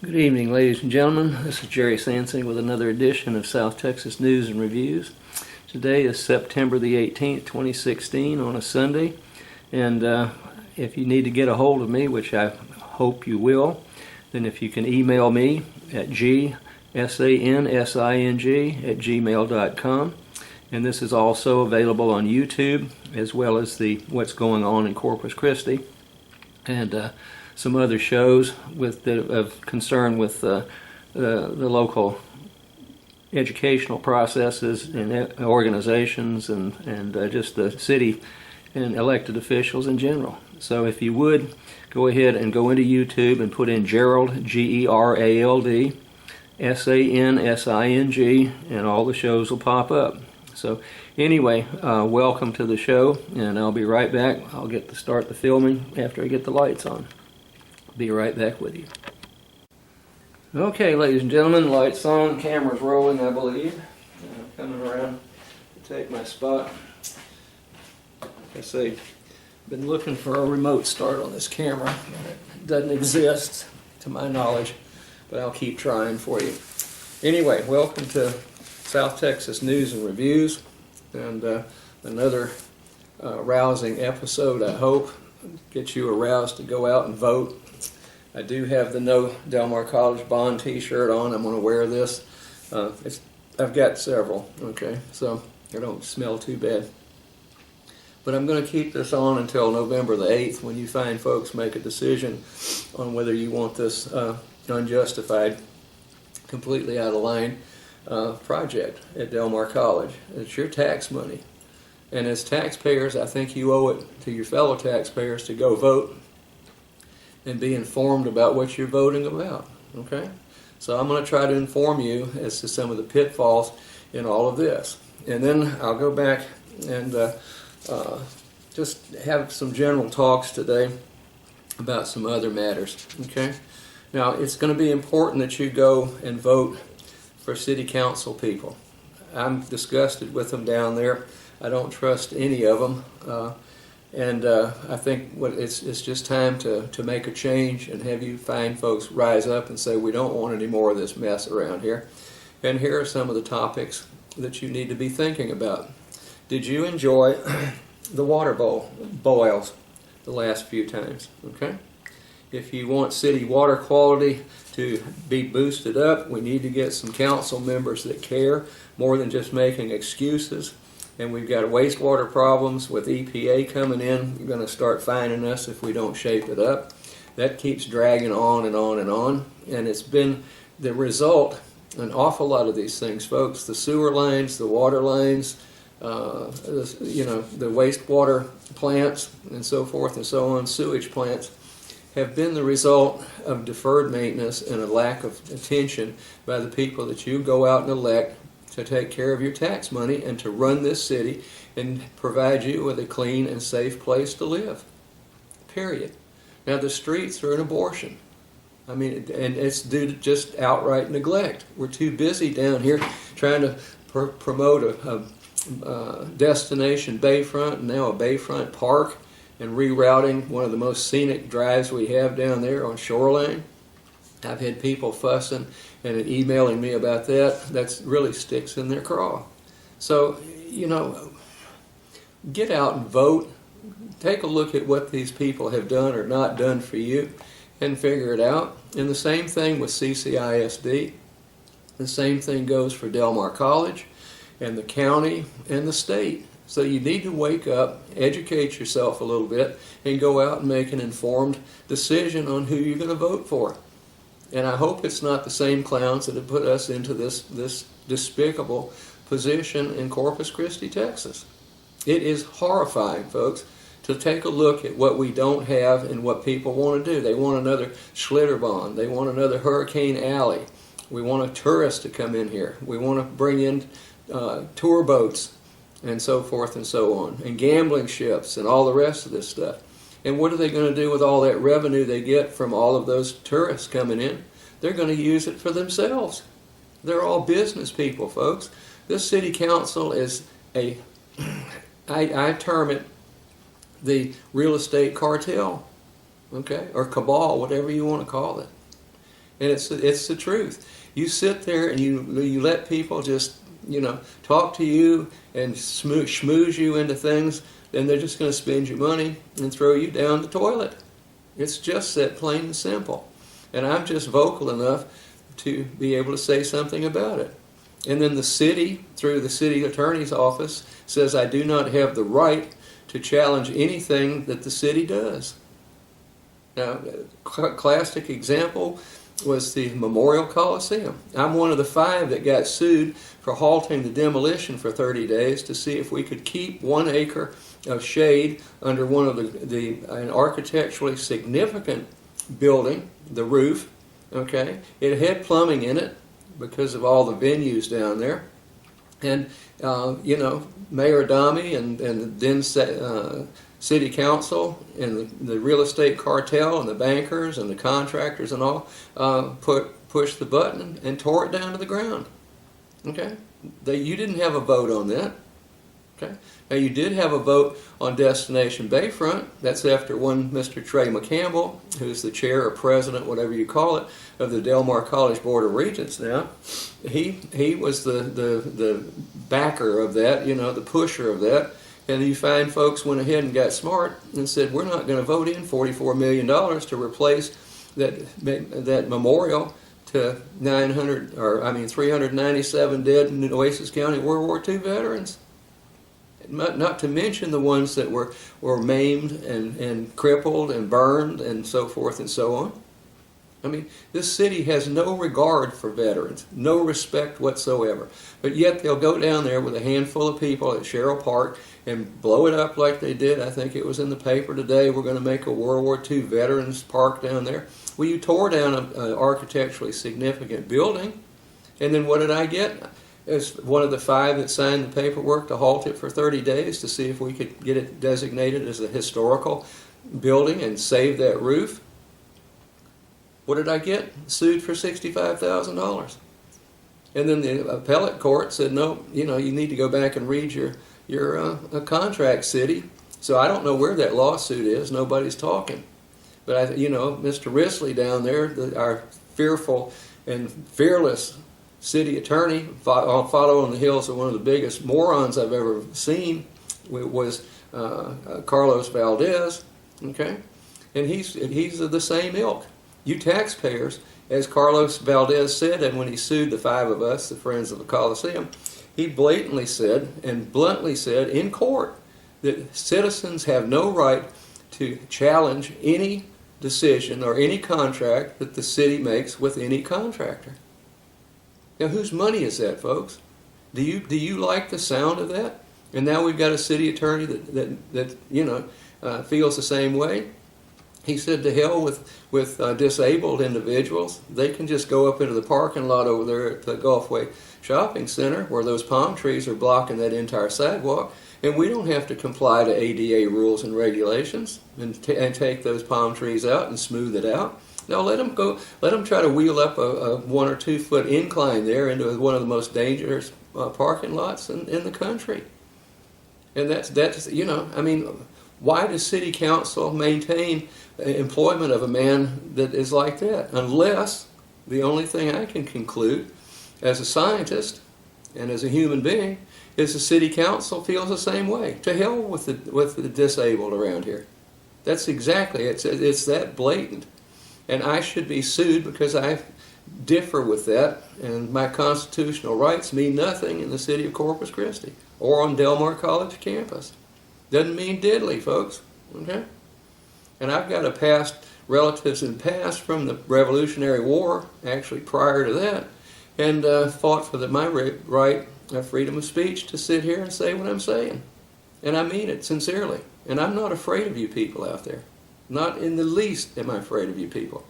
Good evening, ladies and gentlemen. This is Jerry Sansing with another edition of South Texas News and Reviews. Today is September the 18th, 2016, on a Sunday. And if you need to get a hold of me, which I hope you will, then if you can email me at gsansing@gmail.com. And this is also available on YouTube, as well as the What's Going On in Corpus Christi, and some other shows of concern with the local educational processes and organizations and just the city and elected officials in general. So if you would, go ahead and go into YouTube and put in Gerald, Gerald, Sansing, and all the shows will pop up. So anyway, welcome to the show, and I'll be right back. I'll get to start the filming after I get the lights on. Be right back with you. Okay, ladies and gentlemen, lights on, camera's rolling, I believe. Coming around to take my spot. Like I say, been looking for a remote start on this camera. It doesn't exist, to my knowledge, but I'll keep trying for you. Anyway, welcome to South Texas News and Reviews, and another rousing episode, I hope. Get you aroused to go out and vote. I do have the No Del Mar College Bond t-shirt on. I'm going to wear this. I've got several, okay, so I don't smell too bad. But I'm going to keep this on until November the 8th, when you find folks make a decision on whether you want this unjustified, completely out of line project at Del Mar College. It's your tax money. And as taxpayers, I think you owe it to your fellow taxpayers to go vote and be informed about what you're voting about, okay? So I'm going to try to inform you as to some of the pitfalls in all of this. And then I'll go back and just have some general talks today about some other matters, okay? Now, it's going to be important that you go and vote for city council people. I'm disgusted with them down there. I don't trust any of them. And I think it's just time to make a change and have you find folks rise up and say, we don't want any more of this mess around here. And here are some of the topics that you need to be thinking about. Did you enjoy the water boils the last few times? Okay. If you want city water quality to be boosted up, we need to get some council members that care more than just making excuses. And we've got wastewater problems with EPA coming in. You're going to start fining us if we don't shape it up. That keeps dragging on and on and on. And it's been the result, an awful lot of these things, folks. The sewer lines, the water lines, the wastewater plants, and so forth and so on, sewage plants, have been the result of deferred maintenance and a lack of attention by the people that you go out and elect to take care of your tax money and to run this city and provide you with a clean and safe place to live. Period. Now the streets are an abortion. I mean, and it's due to just outright neglect. We're too busy down here trying to promote a destination bayfront, and now a bayfront park, and rerouting one of the most scenic drives we have down there on Shoreline. I've had people fussing and emailing me about that. That really sticks in their craw. So, get out and vote. Take a look at what these people have done or not done for you and figure it out. And the same thing with CCISD. The same thing goes for Del Mar College and the county and the state. So you need to wake up, educate yourself a little bit, and go out and make an informed decision on who you're going to vote for. And I hope it's not the same clowns that have put us into this despicable position in Corpus Christi, Texas. It is horrifying, folks, to take a look at what we don't have and what people want to do. They want another Schlitterbahn. They want another Hurricane Alley. We want a tourist to come in here. We want to bring in tour boats and so forth and so on, and gambling ships and all the rest of this stuff. And what are they going to do with all that revenue they get from all of those tourists coming in? They're going to use it for themselves. They're all business people, folks. This city council is I term it the real estate cartel, okay, or cabal, whatever you want to call it. And it's the truth. You sit there and you let people just, talk to you and schmooze you into things, and they're just going to spend your money and throw you down the toilet. It's just that plain and simple. And I'm just vocal enough to be able to say something about it. And then the city, through the city attorney's office, says I do not have the right to challenge anything that the city does. Now, a classic example was the Memorial Coliseum. I'm one of the 5 that got sued for halting the demolition for 30 days to see if we could keep 1 acre of shade under one of an architecturally significant building, the roof. Okay, it had plumbing in it because of all the venues down there, and Mayor Adami and then City Council and the real estate cartel and the bankers and the contractors and all pushed the button and tore it down to the ground. Okay, you didn't have a vote on that. Okay, now you did have a vote on Destination Bayfront. That's after one Mr. Trey McCampbell, who's the chair or president, whatever you call it, of the Del Mar College Board of Regents. Now, he was the backer of that, the pusher of that. And you find folks went ahead and got smart and said, we're not going to vote in $44 million to replace that memorial to 397 dead in Oasis County World War II veterans. Not to mention the ones that were maimed and crippled and burned and so forth and so on. I mean, this city has no regard for veterans, no respect whatsoever. But yet they'll go down there with a handful of people at Sherrill Park and blow it up like they did. I think it was in the paper today. We're going to make a World War II Veterans Park down there. Well, you tore down an architecturally significant building, and then what did I get? As one of the 5 that signed the paperwork to halt it for 30 days to see if we could get it designated as a historical building and save that roof. What did I get? Sued for $65,000. And then the appellate court said, no, you need to go back and read your contract, city. So I don't know where that lawsuit is. Nobody's talking. But, Mr. Risley down there, our fearful and fearless city attorney, following the heels of one of the biggest morons I've ever seen, was Carlos Valdez. Okay? And he's of the same ilk. You taxpayers, as Carlos Valdez said, and when he sued the 5 of us, the Friends of the Coliseum, he blatantly said and bluntly said in court that citizens have no right to challenge any decision or any contract that the city makes with any contractor. Now, whose money is that, folks? Do you like the sound of that? And now we've got a city attorney that feels the same way. He said, to hell with disabled individuals. They can just go up into the parking lot over there at the Gulfway Shopping Center where those palm trees are blocking that entire sidewalk, and we don't have to comply to ADA rules and regulations and take those palm trees out and smooth it out. No, let them go. Let them try to wheel up a 1 or 2 foot incline there into one of the most dangerous parking lots in the country. And that's why does City Council maintain employment of a man that is like that? Unless the only thing I can conclude as a scientist and as a human being is the City Council feels the same way. To hell with the disabled around here. That's exactly, it's that blatant. And I should be sued because I differ with that, and my constitutional rights mean nothing in the city of Corpus Christi or on Del Mar College campus. Doesn't mean diddly, folks. Okay? And I've got relatives in past from the Revolutionary War, actually prior to that, and fought for my right of freedom of speech to sit here and say what I'm saying. And I mean it sincerely. And I'm not afraid of you people out there. Not in the least am I afraid of you people.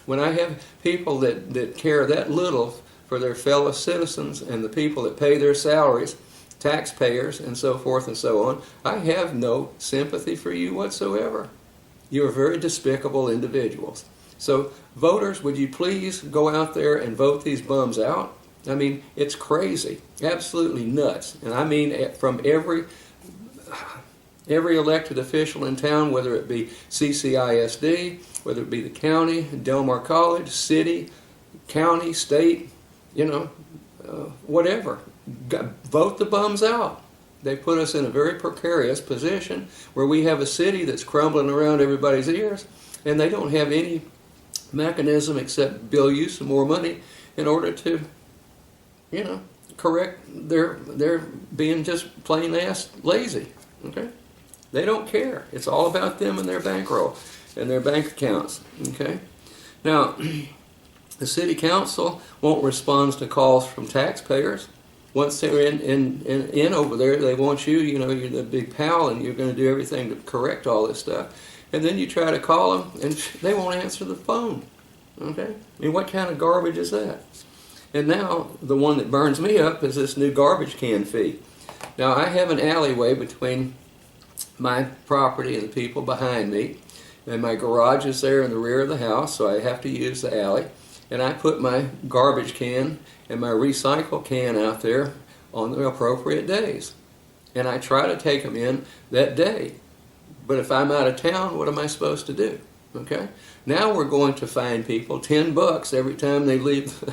When I have people that care that little for their fellow citizens and the people that pay their salaries, taxpayers and so forth and so on, I have no sympathy for you whatsoever. You are very despicable individuals. So voters, would you please go out there and vote these bums out? I mean, it's crazy, absolutely nuts. And I mean from every elected official in town, whether it be CCISD, whether it be the county, Del Mar College, city, county, state, whatever. Vote the bums out. They put us in a very precarious position where we have a city that's crumbling around everybody's ears, and they don't have any mechanism except bill you some more money in order to, correct their being just plain ass lazy. Okay? They don't care. It's all about them and their bankroll and their bank accounts. Okay? Now, the city council won't respond to calls from taxpayers. Once they're in over there, they want you, you're the big pal and you're going to do everything to correct all this stuff. And then you try to call them and they won't answer the phone. Okay? I mean, what kind of garbage is that? And now, the one that burns me up is this new garbage can fee. Now, I have an alleyway between my property and the people behind me, and my garage is there in the rear of the house, so I have to use the alley. And I put my garbage can and my recycle can out there on the appropriate days. And I try to take them in that day. But if I'm out of town, what am I supposed to do? Okay? Now we're going to fine people $10 every time they leave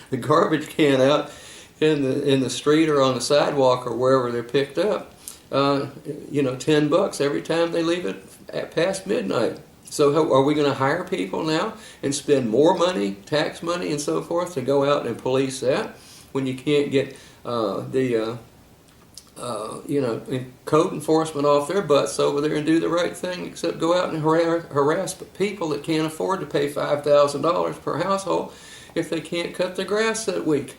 the garbage can out in the street or on the sidewalk or wherever they're picked up. $10 every time they leave it at past midnight. So are we going to hire people now and spend more money, tax money and so forth, to go out and police that when you can't get code enforcement off their butts over there and do the right thing, except go out and harass people that can't afford to pay $5,000 per household if they can't cut their grass that week?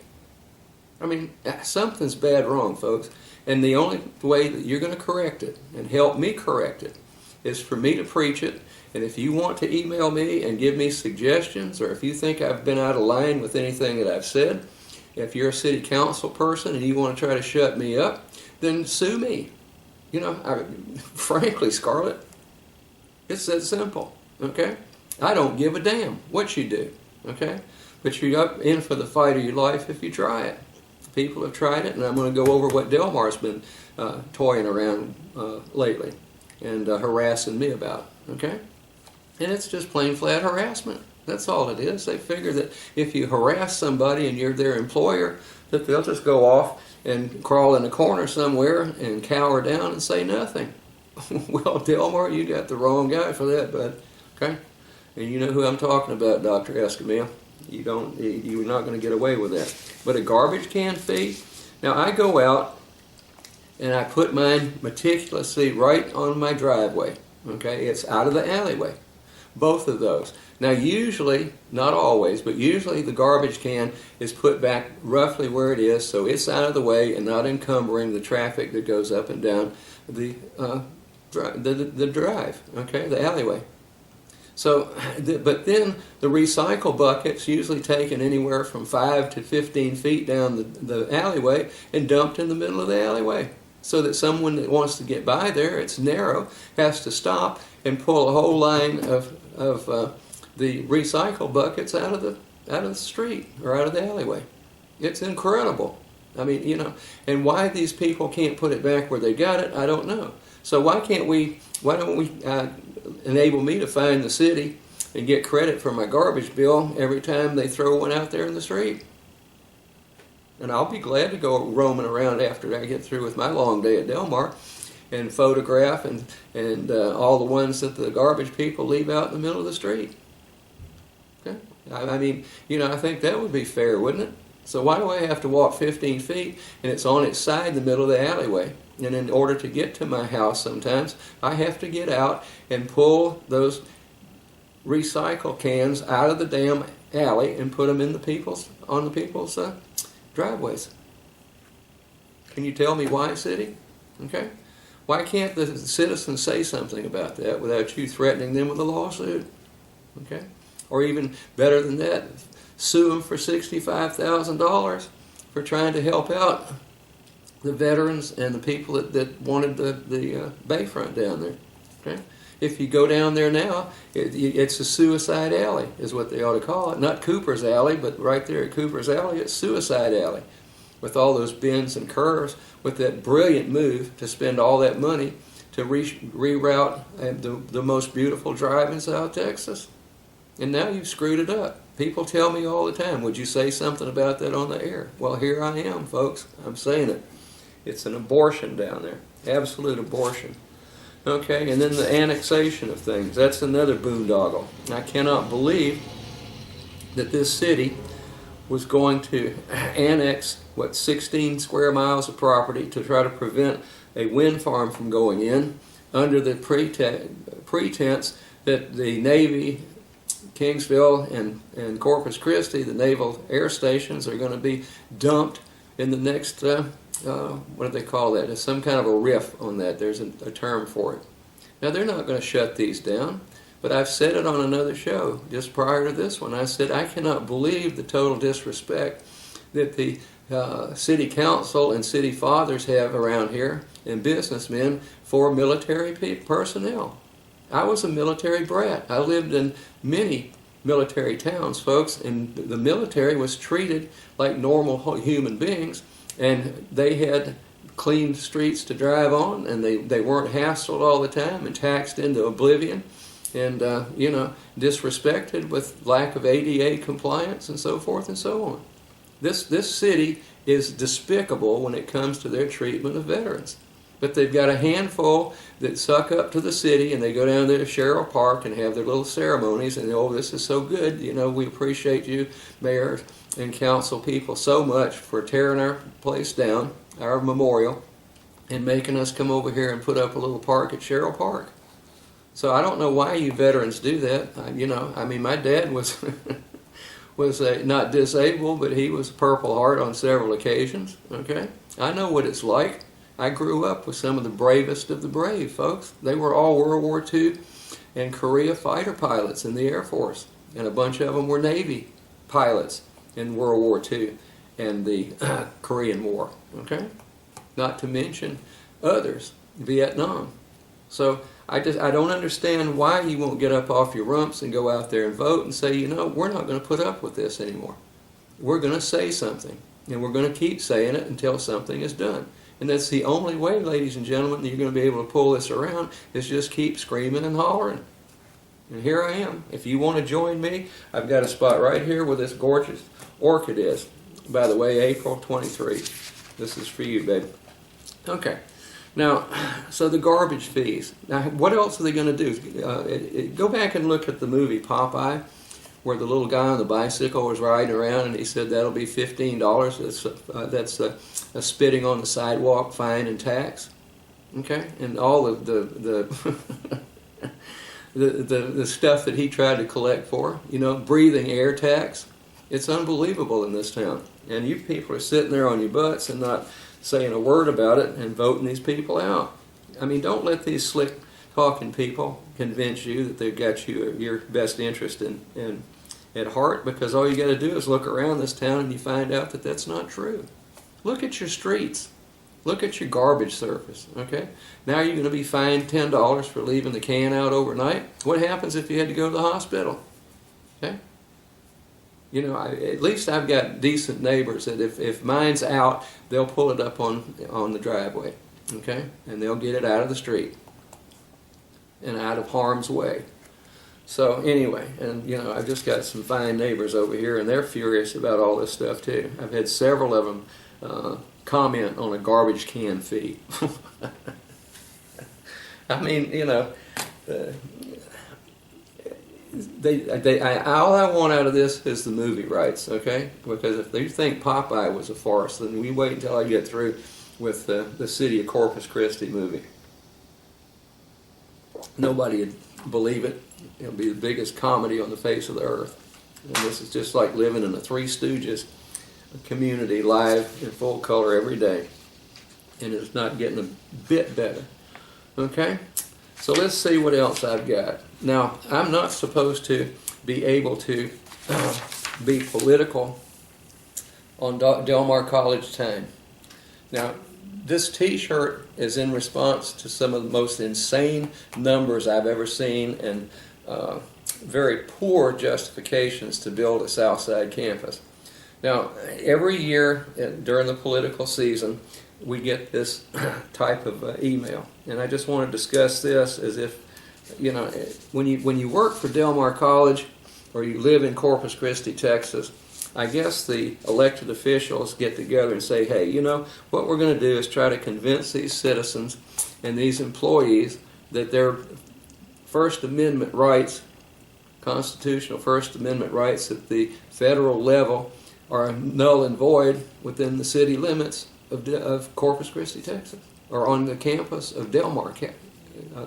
I mean, something's bad wrong, folks. And the only way that you're going to correct it and help me correct it is for me to preach it. And if you want to email me and give me suggestions, or if you think I've been out of line with anything that I've said, if you're a city council person and you want to try to shut me up, then sue me. Frankly, Scarlett, it's that simple, okay? I don't give a damn what you do, okay? But you're in for the fight of your life if you try it. People have tried it, and I'm going to go over what Delmar's been toying around lately and harassing me about, okay? And it's just plain flat harassment. That's all it is. They figure that if you harass somebody and you're their employer, that they'll just go off and crawl in a corner somewhere and cower down and say nothing. Well, Delmar, you got the wrong guy for that, bud. Okay? And you know who I'm talking about, Dr. Escamilla. You're not going to get away with that. But a garbage can fee, now I go out and I put mine meticulously right on my driveway. Okay? It's out of the alleyway. Both of those. Now usually, not always, but usually the garbage can is put back roughly where it is, so it's out of the way and not encumbering the traffic that goes up and down the drive, okay, the alleyway. So, but then the recycle bucket's usually taken anywhere from 5 to 15 feet down the alleyway and dumped in the middle of the alleyway, so that someone that wants to get by there, it's narrow, has to stop and pull a whole line of the recycle buckets out of the street or out of the alleyway. It's incredible. I mean, and why these people can't put it back where they got it, I don't know. So why don't we enable me to find the city and get credit for my garbage bill every time they throw one out there in the street? And I'll be glad to go roaming around after I get through with my long day at Delmar and photograph and all the ones that the garbage people leave out in the middle of the street. Okay? I mean, I think that would be fair, wouldn't it? So why do I have to walk 15 feet and it's on its side in the middle of the alleyway? And in order to get to my house sometimes, I have to get out and pull those recycle cans out of the damn alley and put them on the people's driveways. Can you tell me why, city? Okay? Why can't the citizens say something about that without you threatening them with a lawsuit? Okay? Or even better than that, sue them for $65,000 for trying to help out the veterans and the people that wanted the bayfront down there. Okay? If you go down there now, it's a suicide alley is what they ought to call it. Not Cooper's Alley, but right there at Cooper's Alley, it's Suicide Alley. With all those bends and curves, with that brilliant move to spend all that money to reroute the most beautiful drive in South Texas. and now you've screwed it up. People tell me all the time, would you say something about that on the air? Well, here I am, folks. I'm saying it. It's an abortion down there. Absolute abortion. Okay, and then the annexation of things. That's another boondoggle. I cannot believe that this city was going to annex, 16 square miles of property to try to prevent a wind farm from going in under the pretense that the Navy, Kingsville and Corpus Christi, the naval air stations, are going to be dumped in the next, what do they call that? There's some kind of a riff on that. There's a term for it. Now, they're not going to shut these down, but I've said it on another show just prior to this one. I said I cannot believe the total disrespect that the city council and city fathers have around here and businessmen for military personnel. I was a military brat. I lived in many military towns, folks, and the military was treated like normal human beings, and they had clean streets to drive on, and they weren't hassled all the time and taxed into oblivion and, disrespected with lack of ADA compliance and so forth and so on. This city is despicable when it comes to their treatment of veterans. But they've got a handful that suck up to the city, and they go down there to Sherrill Park and have their little ceremonies, and oh, this is so good. We appreciate you, mayor and council people, so much for tearing our place down, our memorial, and making us come over here and put up a little park at Sherrill Park. So I don't know why you veterans do that. My dad was was not disabled, but he was a Purple Heart on several occasions. Okay, I know what it's like. I grew up with some of the bravest of the brave, folks. They were all World War II and Korea fighter pilots in the Air Force, and a bunch of them were Navy pilots in World War II and the Korean War. Okay, not to mention others, Vietnam. So I don't understand why you won't get up off your rumps and go out there and vote and say, we're not going to put up with this anymore. We're going to say something, and we're going to keep saying it until something is done. And that's the only way, ladies and gentlemen, that you're going to be able to pull this around, is just keep screaming and hollering. And here I am. If you want to join me, I've got a spot right here where this gorgeous orchid is. By the way, April 23. This is for you, baby. Okay. Now, so the garbage fees. Now, what else are they going to do? Go back and look at the movie Popeye, where the little guy on the bicycle was riding around, and he said that'll be $15. That's a spitting on the sidewalk fine and tax. Okay, and all of the the stuff that he tried to collect for, breathing air tax. It's unbelievable in this town, and you people are sitting there on your butts and not saying a word about it and voting these people out. Don't let these slick talking people convince you that they've got your best interest in at heart, because all you got to do is look around this town and you find out that that's not true. Look at your streets. Look at your garbage surface. Okay, now you're going to be fined $10 for leaving the can out overnight. What happens if you had to go to the hospital? Okay, at least I've got decent neighbors that if mine's out, they'll pull it up on the driveway. Okay, and they'll get it out of the street and out of harm's way. So anyway, and I've just got some fine neighbors over here, and they're furious about all this stuff too. I've had several of them comment on a garbage can fee. All I want out of this is the movie rights, okay? Because if they think Popeye was a farce, then we wait until I get through with the City of Corpus Christi movie. Nobody would believe it. It'll be the biggest comedy on the face of the earth. And this is just like living in a Three Stooges community live in full color every day. And it's not getting a bit better. Okay? So let's see what else I've got. Now, I'm not supposed to be able to be political on Del Mar College time. Now, this t-shirt is in response to some of the most insane numbers I've ever seen, and very poor justifications to build a Southside campus. Now, every year during the political season, we get this type of email, and I just want to discuss this as if, when you work for Del Mar College or you live in Corpus Christi, Texas, I guess the elected officials get together and say, hey, what we're going to do is try to convince these citizens and these employees that their First Amendment rights, constitutional First Amendment rights at the federal level, are null and void within the city limits of Corpus Christi, Texas, or on the campus of Del Mar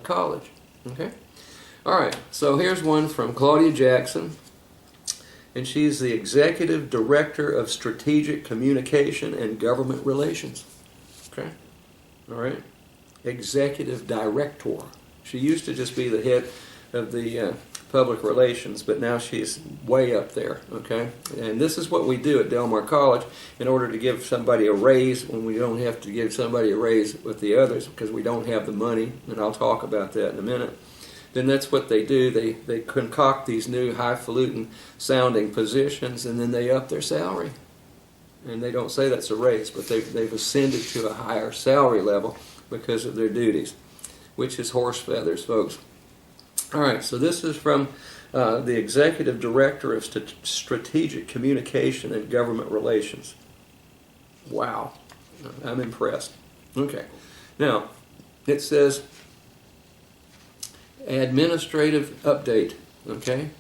College. Okay? All right, so here's one from Claudia Jackson, and she's the Executive Director of Strategic Communication and Government Relations. Okay? All right? Executive Director. She used to just be the head of the public relations, but now she's way up there, okay? And this is what we do at Del Mar College in order to give somebody a raise when we don't have to give somebody a raise with the others because we don't have the money, and I'll talk about that in a minute. Then that's what they do. They concoct these new highfalutin sounding positions, and then they up their salary. And they don't say that's a raise, but they've ascended to a higher salary level because of their duties, which is horse feathers, folks. All right, so this is from the Executive Director of Strategic Communication and Government Relations. Wow, I'm impressed. Okay, now it says administrative update, okay?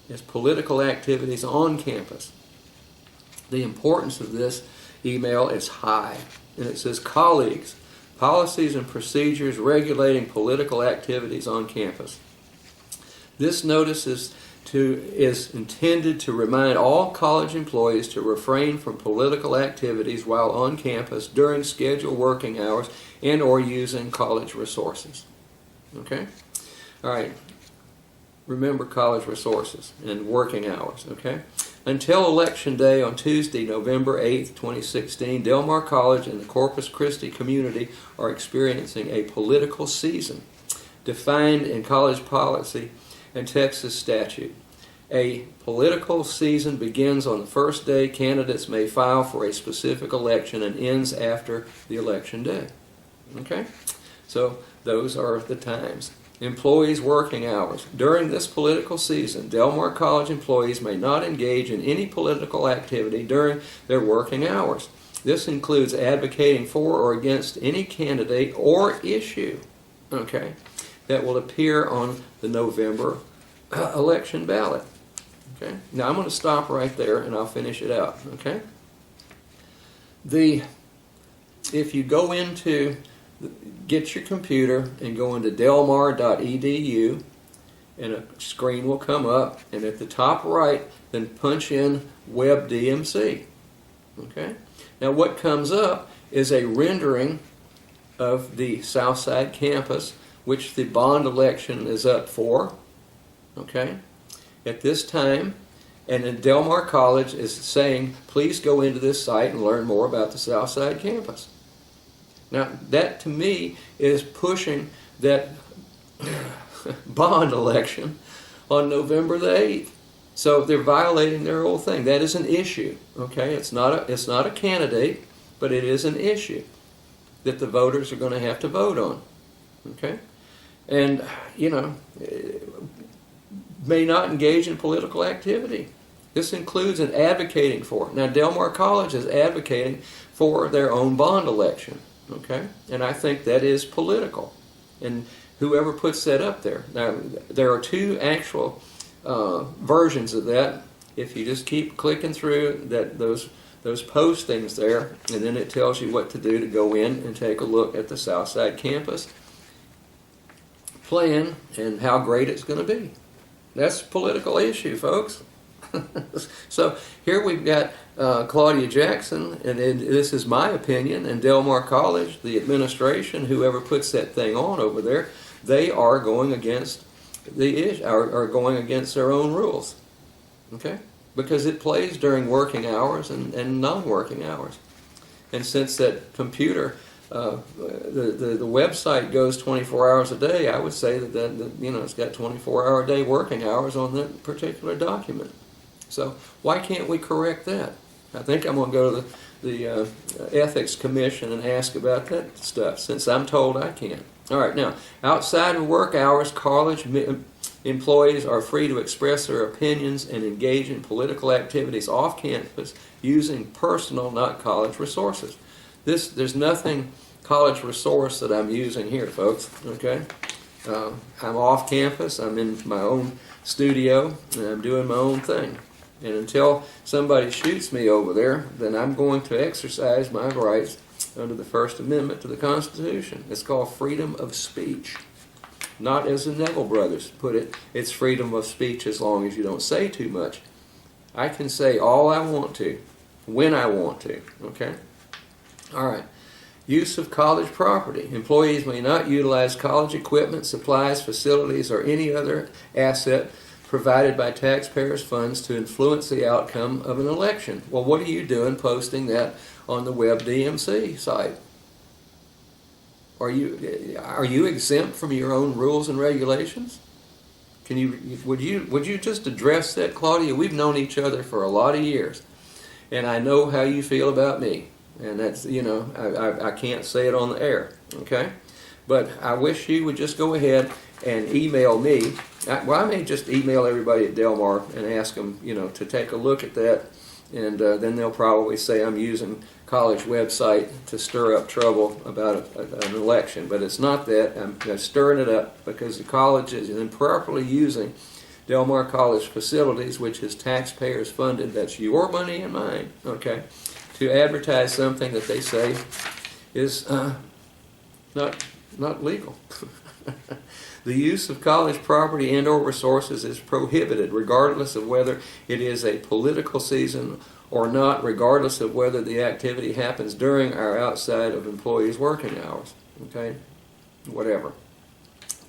It's political activities on campus. The importance of this email is high, and it says, colleagues, policies and procedures regulating political activities on campus. This notice is intended to remind all college employees to refrain from political activities while on campus during scheduled working hours and or using college resources. Okay? All right. Remember college resources and working hours, okay? Until Election Day on Tuesday, November 8th, 2016, Del Mar College and the Corpus Christi community are experiencing a political season defined in college policy and Texas statute. A political season begins on the first day candidates may file for a specific election and ends after the election day. Okay? So those are the times. Employees' working hours. During this political season, Del Mar College employees may not engage in any political activity during their working hours. This includes advocating for or against any candidate or issue, okay, that will appear on the November election ballot. Okay. Now I'm going to stop right there and I'll finish it out. Okay. If you go into get your computer and go into delmar.edu, and a screen will come up, and at the top right, then punch in WebDMC. Okay? Now what comes up is a rendering of the Southside campus, which the bond election is up for. Okay? At this time, and then Del Mar College is saying, please go into this site and learn more about the Southside campus. Now, that to me is pushing that bond election on November the 8th. So they're violating their whole thing. That is an issue, okay? It's not a candidate, but it is an issue that the voters are going to have to vote on, okay? And, may not engage in political activity. This includes an advocating for it. Now, Del Mar College is advocating for their own bond election. Okay, and I think that is political, and whoever puts that up there. Now, there are two actual versions of that. If you just keep clicking through those postings there, and then it tells you what to do to go in and take a look at the Southside campus plan and how great it's going to be. That's a political issue, folks. So here we've got Claudia Jackson, and this is my opinion, and Del Mar College, the administration, whoever puts that thing on over there, they are going against are going against their own rules, okay? Because it plays during working hours and non-working hours, and since that computer, the website goes 24 hours a day, I would say that it's got 24-hour-a-day working hours on that particular document. So why can't we correct that? I think I'm going to go to the Ethics Commission and ask about that stuff, since I'm told I can't. All right, now, outside of work hours, college Employees are free to express their opinions and engage in political activities off campus using personal, not college resources. There's nothing college resource that I'm using here, folks. Okay, I'm off campus. I'm in my own studio, and I'm doing my own thing. And until somebody shoots me over there, then I'm going to exercise my rights under the First Amendment to the Constitution. It's called freedom of speech. Not as the Neville brothers put it, it's freedom of speech as long as you don't say too much. I can say all I want to, when I want to, okay? All right. Use of college property. Employees may not utilize college equipment, supplies, facilities, or any other asset provided by taxpayers' funds to influence the outcome of an election. Well, what are you doing posting that on the WebDMC site? Are you exempt from your own rules and regulations? Would you just address that, Claudia? We've known each other for a lot of years, and I know how you feel about me. And that's, I can't say it on the air, okay? But I wish you would just go ahead and email me. I may just email everybody at Del Mar and ask them, to take a look at that, and then they'll probably say I'm using college website to stir up trouble about an election. But it's not that. I'm stirring it up because the college is improperly using Del Mar College facilities, which is taxpayers funded. That's your money and mine, okay, to advertise something that they say is not legal. The use of college property and or resources is prohibited regardless of whether it is a political season or not, regardless of whether the activity happens during or outside of employees' working hours. Okay? Whatever.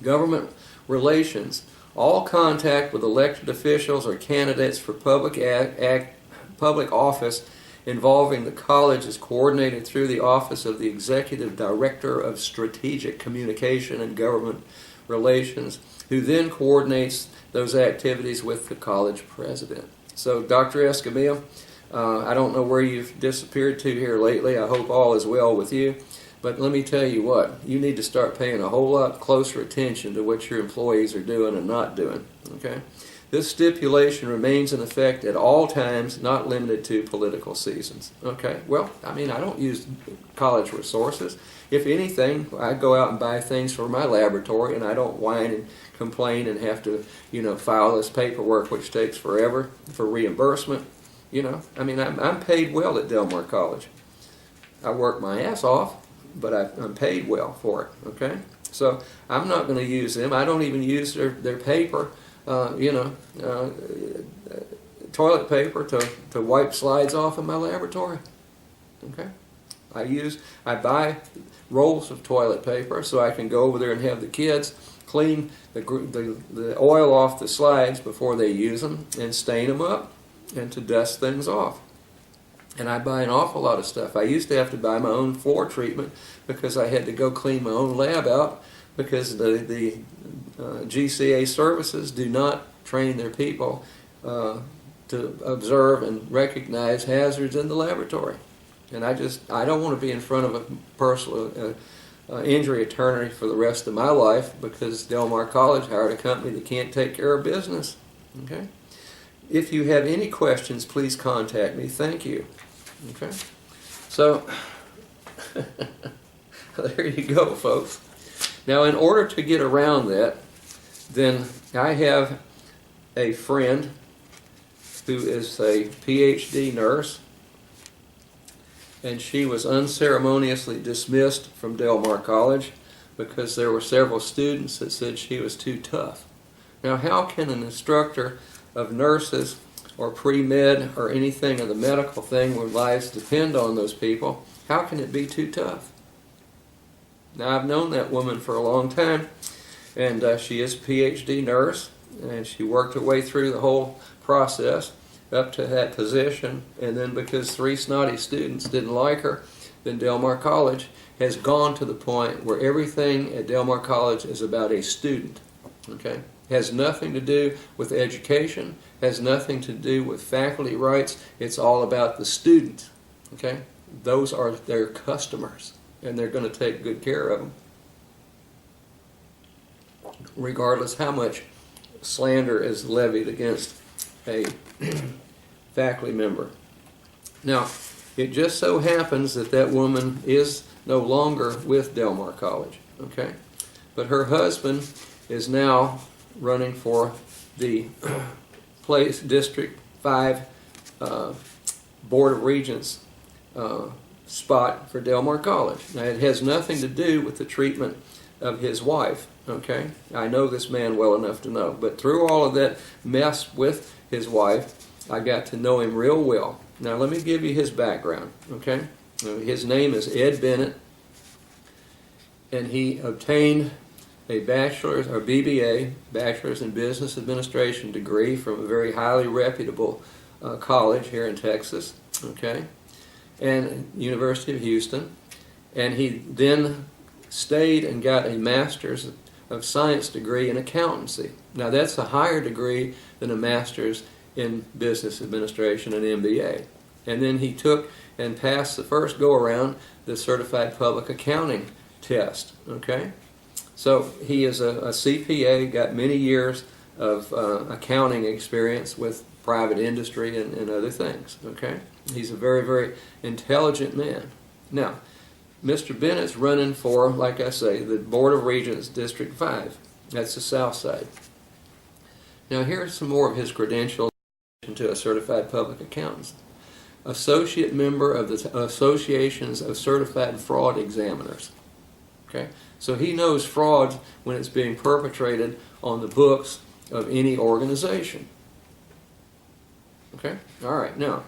Government relations. All contact with elected officials or candidates for public office involving the college is coordinated through the Office of the Executive Director of Strategic Communication and Government Relations, who then coordinates those activities with the college president. So, Dr. Escamilla, I don't know where you've disappeared to here lately. I hope all is well with you. But let me tell you what, you need to start paying a whole lot closer attention to what your employees are doing and not doing. Okay? This stipulation remains in effect at all times, not limited to political seasons. Okay? Well, I don't use college resources. If anything, I go out and buy things for my laboratory, and I don't whine and complain and have to, file this paperwork, which takes forever for reimbursement. I'm paid well at Del Mar College. I work my ass off, but I'm paid well for it, okay? So I'm not going to use them. I don't even use their paper, toilet paper to wipe slides off in my laboratory, okay? I buy rolls of toilet paper so I can go over there and have the kids clean the oil off the slides before they use them and stain them up and to dust things off. And I buy an awful lot of stuff. I used to have to buy my own floor treatment because I had to go clean my own lab out because the GCA services do not train their people to observe and recognize hazards in the laboratory. And I don't want to be in front of a personal injury attorney for the rest of my life because Del Mar College hired a company that can't take care of business. Okay? If you have any questions, please contact me. Thank you. Okay? So, there you go, folks. Now, in order to get around that, then I have a friend who is a PhD nurse, and she was unceremoniously dismissed from Del Mar College because there were several students that said she was too tough. Now, how can an instructor of nurses or pre-med or anything of the medical thing where lives depend on those people, how can it be too tough? Now, I've known that woman for a long time, and she is a PhD nurse, and she worked her way through the whole process up to that position, and then because 3 snotty students didn't like her, then Del Mar College has gone to the point where everything at Del Mar College is about a student. Okay? Has nothing to do with education, has nothing to do with faculty rights. It's all about the student. Okay? Those are their customers, and they're going to take good care of them, regardless how much slander is levied against a faculty member. Now, it just so happens that that woman is no longer with Del Mar College, okay? But her husband is now running for the District 5 Board of Regents spot for Del Mar College. Now, it has nothing to do with the treatment of his wife, okay? I know this man well enough to know. But through all of that mess with his wife, I got to know him real well. Now, let me give you his background, okay? His name is Ed Bennett, and he obtained a bachelor's or BBA, Bachelor's in Business Administration degree from a very highly reputable college here in Texas, okay, and University of Houston. And he then stayed and got a Master's of Science degree in accountancy. Now, that's a higher degree than a Master's in Business Administration, an MBA. And then he took and passed the first go-around the Certified Public Accounting test, okay? So he is a CPA, got many years of accounting experience with private industry and other things, okay? He's a very, very intelligent man. Now, Mr. Bennett's running for, like I say, the Board of Regents, District 5. That's the south side. Now, here's some more of his credentials to a certified public accountant. Associate member of the Associations of Certified Fraud Examiners. Okay? So he knows fraud when it's being perpetrated on the books of any organization. Okay? All right. Now,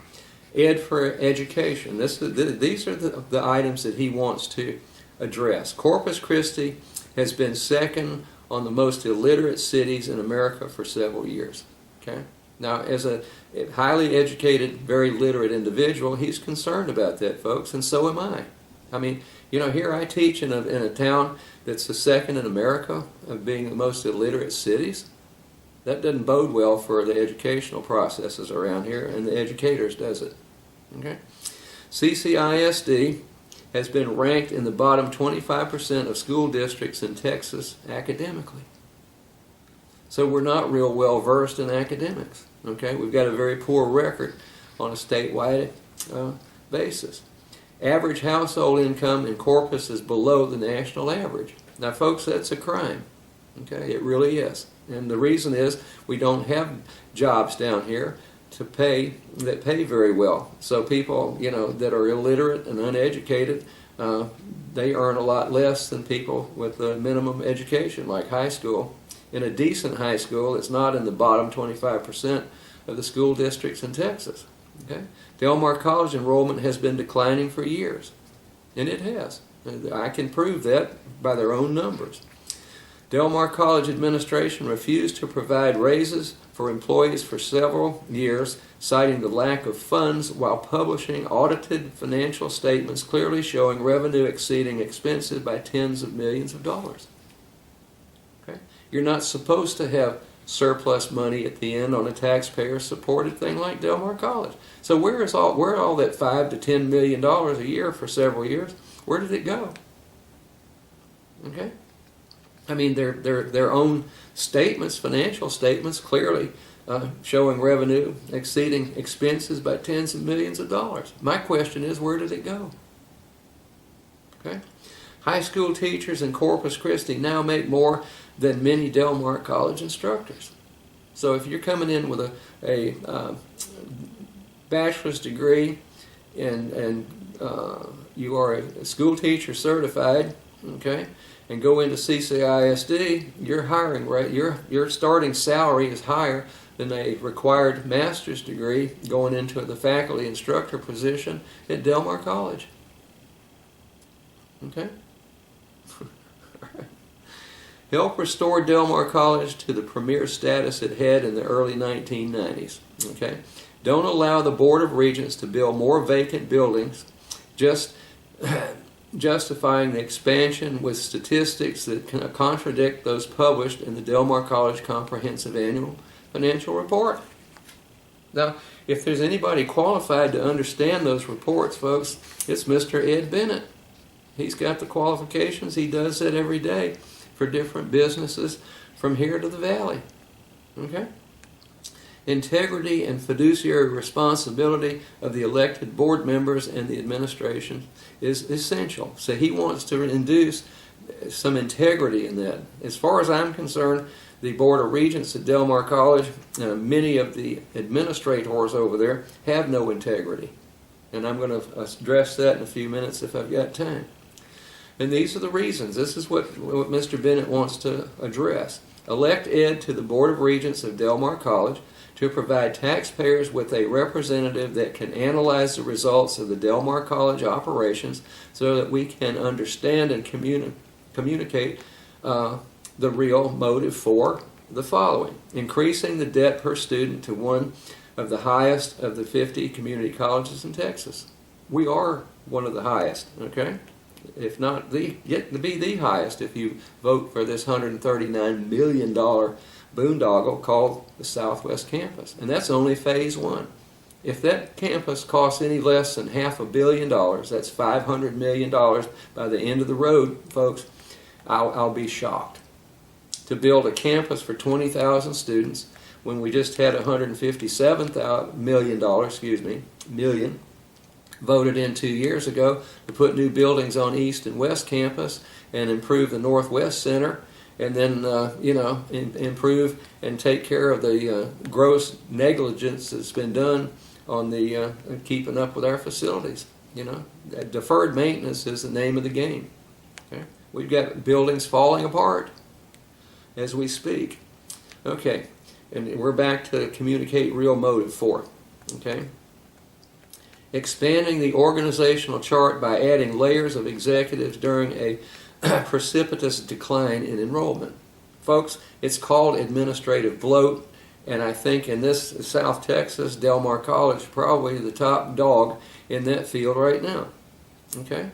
Ed for education. These are the items that he wants to address. Corpus Christi has been second on the most illiterate cities in America for several years. Okay? Now, as a highly educated, very literate individual, he's concerned about that, folks, and so am I. I mean, you know, here I teach in a town that's the second in America of being the most illiterate cities. That doesn't bode well for the educational processes around here, and the educators, does it? Okay? CCISD has been ranked in the bottom 25% of school districts in Texas academically. So we're not real well versed in academics. Okay? We've got a very poor record on a statewide basis. Average household income in Corpus is below the national average. Now, folks, that's a crime. Okay? It really is. And the reason is we don't have jobs down here that pay very well. So people, you know, that are illiterate and uneducated, they earn a lot less than people with a minimum education, like high school. In a decent high school, it's not in the bottom 25% of the school districts in Texas. Okay? Del Mar College enrollment has been declining for years, and it has. I can prove that by their own numbers. Del Mar College administration refused to provide raises for employees for several years, citing the lack of funds while publishing audited financial statements clearly showing revenue exceeding expenses by tens of millions of dollars. Okay? You're not supposed to have surplus money at the end on a taxpayer-supported thing like Del Mar College. So where all that $5 to $10 million a year for several years? Where did it go? Okay? I mean, their own statements, financial statements, clearly showing revenue exceeding expenses by tens of millions of dollars. My question is, where did it go? Okay? High school teachers in Corpus Christi now make more than many Del Mar College instructors. So if you're coming in with a bachelor's degree and you are a school teacher certified, okay, and go into CCISD, your hiring rate, your starting salary is higher than a required master's degree going into the faculty instructor position at Del Mar College. Okay? Help restore Del Mar College to the premier status it had in the early 1990s. Okay? Don't allow the Board of Regents to build more vacant buildings, just justifying the expansion with statistics that can contradict those published in the Del Mar College Comprehensive Annual Financial Report. Now, if there's anybody qualified to understand those reports, folks, it's Mr. Ed Bennett. He's got the qualifications. He does that every day for different businesses from here to the valley. Okay? Integrity and fiduciary responsibility of the elected board members and the administration is essential. So he wants to induce some integrity in that. As far as I'm concerned, the Board of Regents at Del Mar College, many of the administrators over there have no integrity. And I'm going to address that in a few minutes if I've got time. And these are the reasons. This is what Mr. Bennett wants to address. Elect Ed to the Board of Regents of Del Mar College to provide taxpayers with a representative that can analyze the results of the Del Mar College operations so that we can understand and communicate the real motive for the following. Increasing the debt per student to one of the highest of the 50 community colleges in Texas. We are one of the highest, okay? If not get to be the highest if you vote for this $139 million boondoggle called the Southwest Campus. And that's only phase one. If that campus costs any less than $500 million, that's $500 million by the end of the road, folks, I'll be shocked. To build a campus for 20,000 students when we just had $157 million voted in 2 years ago to put new buildings on East and West Campus and improve the Northwest Center, and then improve and take care of the gross negligence that's been done on the keeping up with our facilities. Deferred maintenance is the name of the game. Okay? We've got buildings falling apart as we speak. Okay, and we're back to communicate real motive for. Okay. Expanding the organizational chart by adding layers of executives during a precipitous decline in enrollment. Folks, it's called administrative bloat, and I think in this South Texas, Del Mar College is probably the top dog in that field right now. Okay?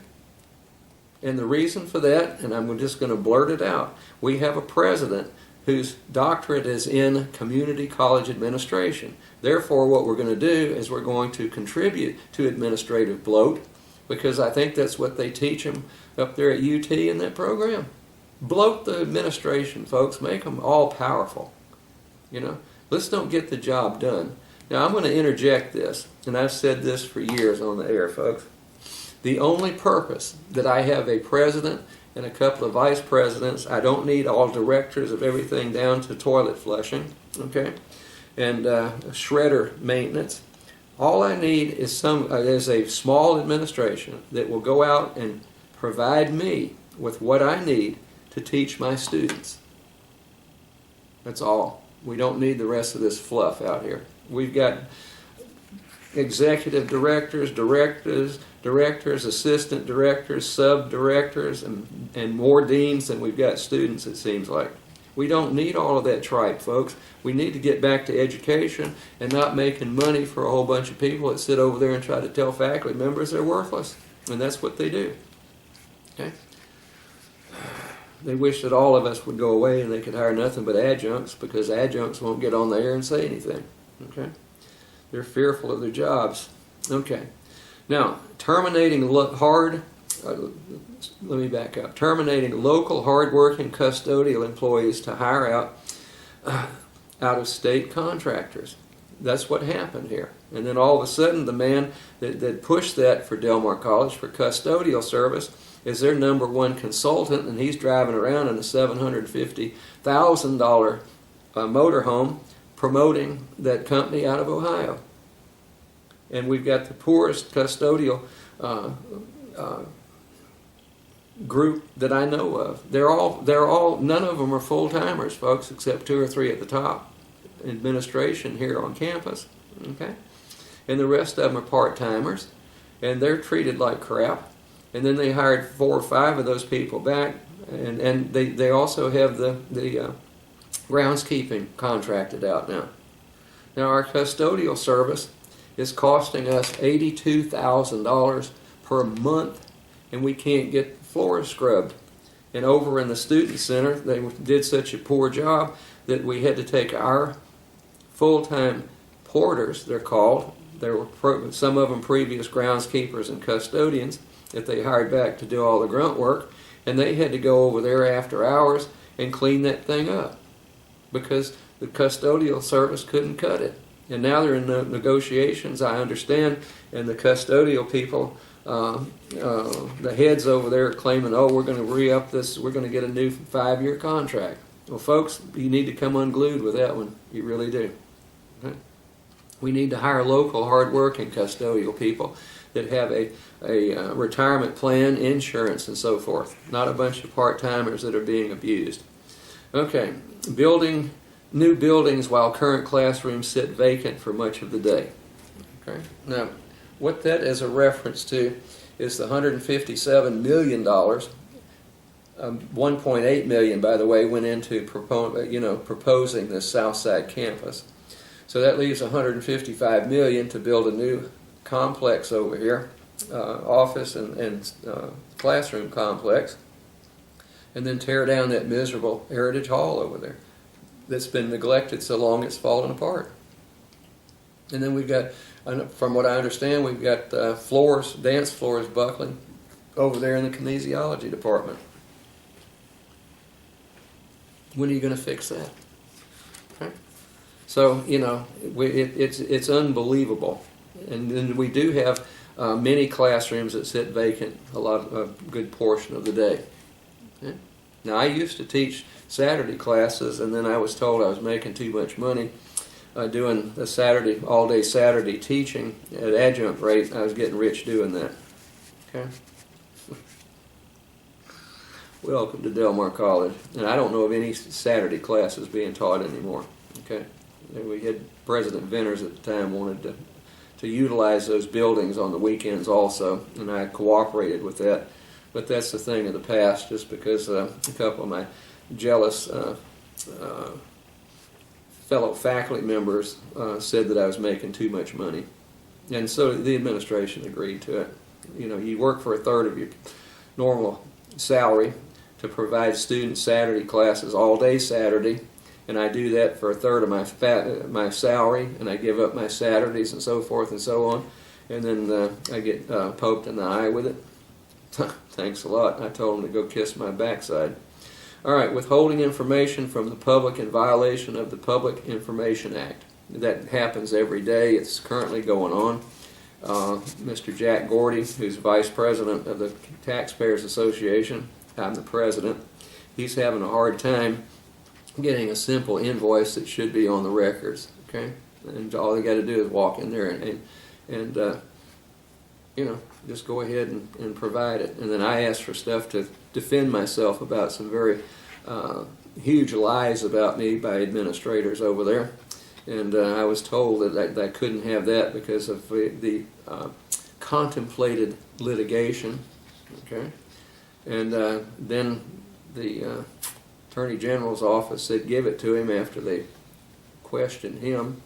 And the reason for that, and I'm just going to blurt it out, we have a president whose doctorate is in community college administration. Therefore, what we're going to do is we're going to contribute to administrative bloat, because I think that's what they teach them up there at UT in that program. Bloat the administration, folks. Make them all powerful. Let's don't get the job done. Now, I'm going to interject this, and I've said this for years on the air, folks. The only purpose that I have a president and a couple of vice presidents, I don't need all directors of everything down to toilet flushing, okay, and shredder maintenance. All I need is a small administration that will go out and provide me with what I need to teach my students. That's all. We don't need the rest of this fluff out here. We've got executive directors, assistant directors, sub-directors, and more deans than we've got students, it seems like. We don't need all of that tripe, folks. We need to get back to education and not making money for a whole bunch of people that sit over there and try to tell faculty members they're worthless. And that's what they do. Okay? They wish that all of us would go away and they could hire nothing but adjuncts, because adjuncts won't get on the air and say anything. Okay? They're fearful of their jobs. Okay. Now, terminating Terminating local hard-working custodial employees to hire out-of-state contractors. That's what happened here. And then all of a sudden, the man that pushed that for Del Mar College for custodial service is their number one consultant, and he's driving around in a $750,000 motorhome promoting that company out of Ohio. And we've got the poorest custodial group that I know of. They're all none of them are full-timers, folks, except 2 or 3 at the top. Administration here on campus, okay? And the rest of them are part-timers, and they're treated like crap. And then they hired 4 or 5 of those people back, and they also have the groundskeeping contracted out now. Now, our custodial service is costing us $82,000 per month, and we can't get floors scrubbed. And over in the student center, they did such a poor job that we had to take our full-time porters, they're called. There were some of them previous groundskeepers and custodians that they hired back to do all the grunt work, and they had to go over there after hours and clean that thing up, because the custodial service couldn't cut it. And now they're in negotiations, I understand, and the custodial people, the heads over there are claiming, oh, we're going to re-up this, we're going to get a new 5-year contract. Well, folks, you need to come unglued with that one. You really do. Okay? We need to hire local, hard-working custodial people that have a retirement plan, insurance, and so forth. Not a bunch of part-timers that are being abused. Okay, building new buildings while current classrooms sit vacant for much of the day. Okay, now what that is a reference to is the $157 million. 1.8 million, by the way, went into proposing this Southside campus. So that leaves 155 million to build a new complex over here, office and classroom complex, and then tear down that miserable Heritage Hall over there that's been neglected so long it's fallen apart. And then we've got, from what I understand, we've got floors, dance floors buckling over there in the kinesiology department. When are you going to fix that? Okay. So, it's unbelievable. And then we do have many classrooms that sit vacant a good portion of the day. Okay. Now, I used to teach Saturday classes, and then I was told I was making too much money doing the Saturday, all-day Saturday teaching at adjunct rate. I was getting rich doing that. Okay. Welcome to Del Mar College. And I don't know of any Saturday classes being taught anymore. Okay. And we had President Venters at the time wanted to utilize those buildings on the weekends also, and I cooperated with that. But that's the thing of the past, just because a couple of my jealous fellow faculty members said that I was making too much money. And so the administration agreed to it. You work for a third of your normal salary to provide students Saturday classes all day Saturday, and I do that for a third of my salary, and I give up my Saturdays and so forth and so on, and then I get poked in the eye with it. Thanks a lot. I told them to go kiss my backside. All right, withholding information from the public in violation of the Public Information Act. That happens every day. It's currently going on. Mr. Jack Gordy, who's vice president of the Taxpayers Association, I'm the president, he's having a hard time getting a simple invoice that should be on the records. Okay, and all they got to do is walk in there and just go ahead and provide it. And then I asked for stuff to defend myself about some very huge lies about me by administrators over there. And I was told that I couldn't have that because of the contemplated litigation. Okay, and then the Attorney General's office said give it to him after they questioned him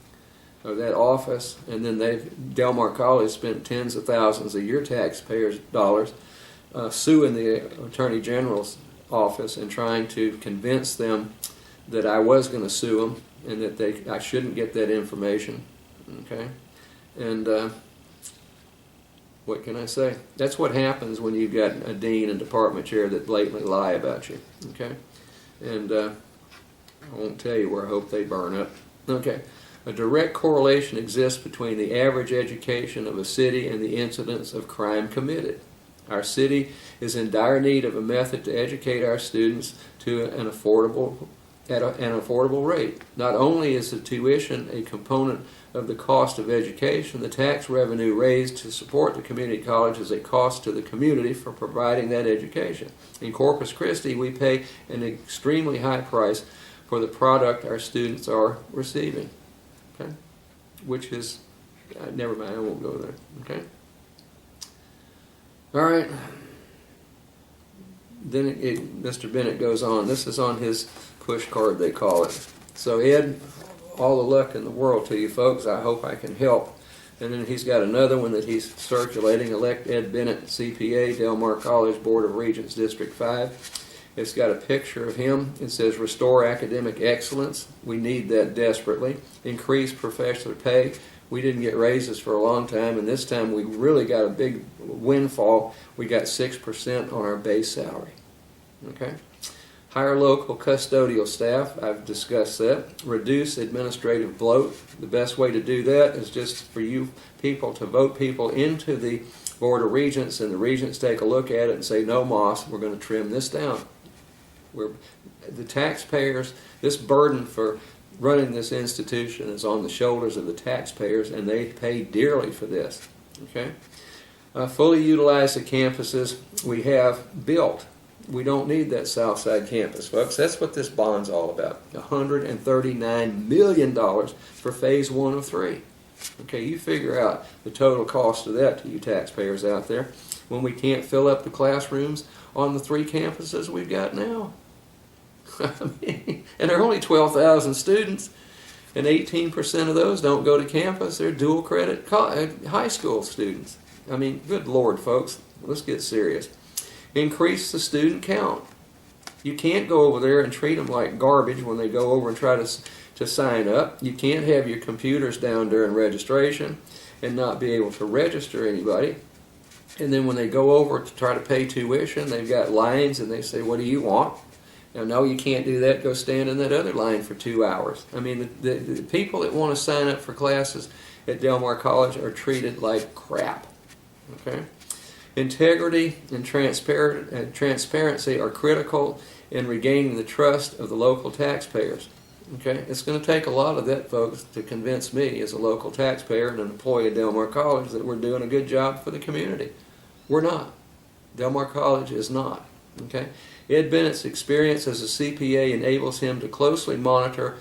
of that office, and then Del Mar College spent tens of thousands of your taxpayers' dollars suing the Attorney General's office and trying to convince them that I was going to sue them and that I shouldn't get that information. Okay, and what can I say? That's what happens when you've got a dean and department chair that blatantly lie about you. Okay, and I won't tell you where I hope they burn up. Okay. A direct correlation exists between the average education of a city and the incidence of crime committed. Our city is in dire need of a method to educate our students to at an affordable rate. Not only is the tuition a component of the cost of education, the tax revenue raised to support the community college is a cost to the community for providing that education. In Corpus Christi, we pay an extremely high price for the product our students are receiving. Okay, which is, never mind, I won't go there. Okay. All right. Then Mr. Bennett goes on. This is on his push card, they call it. So Ed, all the luck in the world to you folks. I hope I can help. And then he's got another one that he's circulating. Elect Ed Bennett, CPA, Del Mar College Board of Regents, District 5. It's got a picture of him. It says, restore academic excellence. We need that desperately. Increase professor pay. We didn't get raises for a long time, and this time we really got a big windfall. We got 6% on our base salary. Okay? Hire local custodial staff. I've discussed that. Reduce administrative bloat. The best way to do that is just for you people to vote people into the Board of Regents, and the Regents take a look at it and say, no moss, we're going to trim this down. The taxpayers, this burden for running this institution is on the shoulders of the taxpayers, and they pay dearly for this. Okay? Fully utilize the campuses we have built. We don't need that Southside campus, folks. That's what this bond's all about. $139 million for phase 1 of 3. Okay, you figure out the total cost of that to you taxpayers out there when we can't fill up the classrooms on the 3 campuses we've got now. I mean, and there are only 12,000 students, and 18% of those don't go to campus. They're dual credit high school students. I mean, good Lord, folks, let's get serious. Increase the student count. You can't go over there and treat them like garbage when they go over and try to sign up. You can't have your computers down during registration and not be able to register anybody. And then when they go over to try to pay tuition, they've got lines and they say, what do you want? Now, no, you can't do that. Go stand in that other line for 2 hours. I mean, the people that want to sign up for classes at Del Mar College are treated like crap. Okay? Integrity and transparency are critical in regaining the trust of the local taxpayers. Okay? It's going to take a lot of that, folks, to convince me as a local taxpayer and an employee at Del Mar College that we're doing a good job for the community. We're not. Del Mar College is not. Okay? Ed Bennett's experience as a CPA enables him to closely monitor